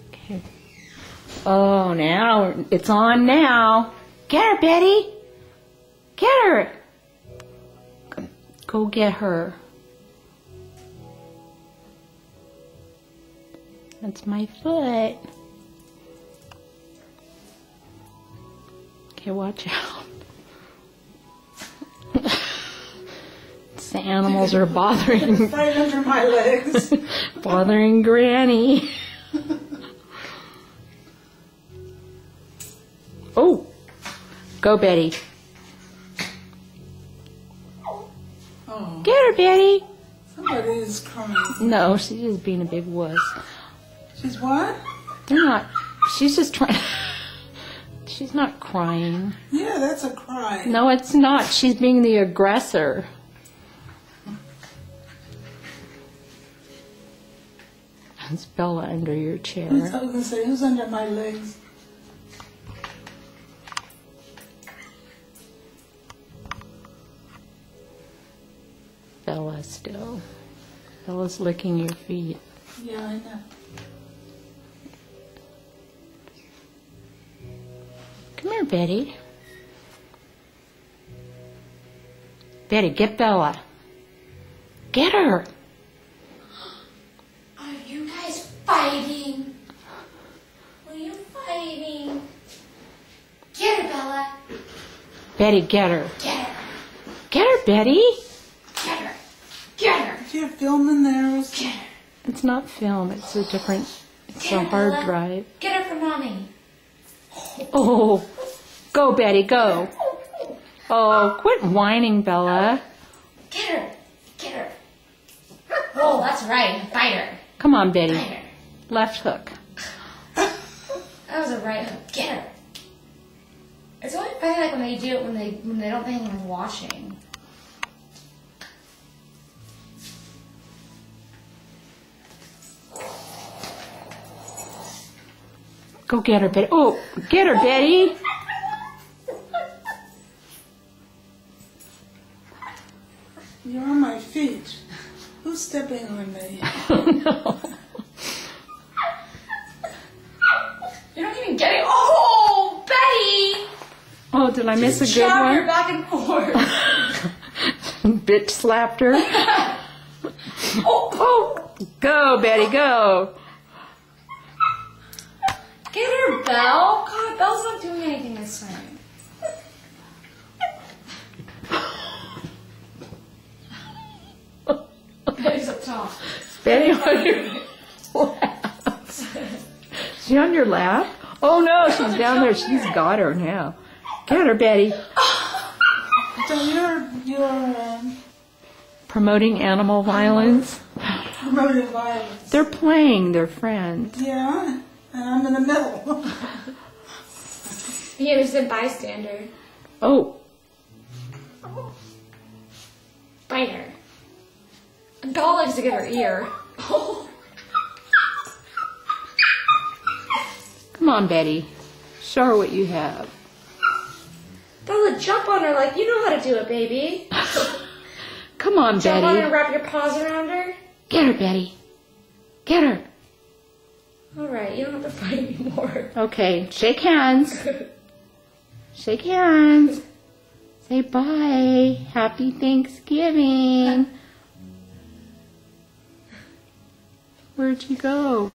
Okay. Oh, now it's on now. Get her, Betty. Get her. Go get her. That's my foot. Okay, watch out. The animals are bothering. Right under my legs. Bothering Granny. Oh, go Betty. Oh, Get her, Betty. somebody is crying. No, she's just being a big wuss. She's what? They're not. She's just trying. She's not crying. Yeah, that's a cry. No, it's not. She's being the aggressor. It's Bella under your chair. I was going to say, who's under my legs? Bella still. Bella's licking your feet. Yeah, I know. Come here, Betty. Betty, get Bella. Get her. Are you guys fighting? Are you fighting? Get her, Bella. Betty, get her. Get her. Get her, Betty. Get her. Get her. Do you have film in there? Get her. It's not film. It's a different. It's Get a her, hard Bella. drive. Get her for mommy. Oh, go, Betty, go. Oh, quit whining, Bella. Get her. Get her. Oh, that's right. Bite her. Come on, Betty. Bite her. Left hook. That was a right hook. Get her. It's only funny like when they do it when they don't think anyone's watching. Go get her, Betty. Oh, get her, Betty. You're on my feet. Who's stepping on me? No. You're not even getting. Oh, Betty! Oh, did I miss a good Shower one? back and forth. Bitch slapped her. Oh, go, Betty, go. Get her, Belle. God, Belle's not doing anything this time. Betty's up top. Betty on your lap. She on your lap? Oh no, she's down there. She's got her now. Get her, Betty. So you're Promoting animal violence. promoting violence. They're playing. They're friends. Yeah, and I'm in the middle. Yeah, there's a bystander. Oh, Bite her. Belle likes to get her ear. come on, Betty. Show her what you have. Bella, jump on her like you know how to do it, baby. Come on, Jump on her and Betty. wrap your paws around her. Get her, Betty. Get her. All right, you don't have to fight anymore. Okay, shake hands. Shake hands. Say bye. Happy Thanksgiving. Where'd you go?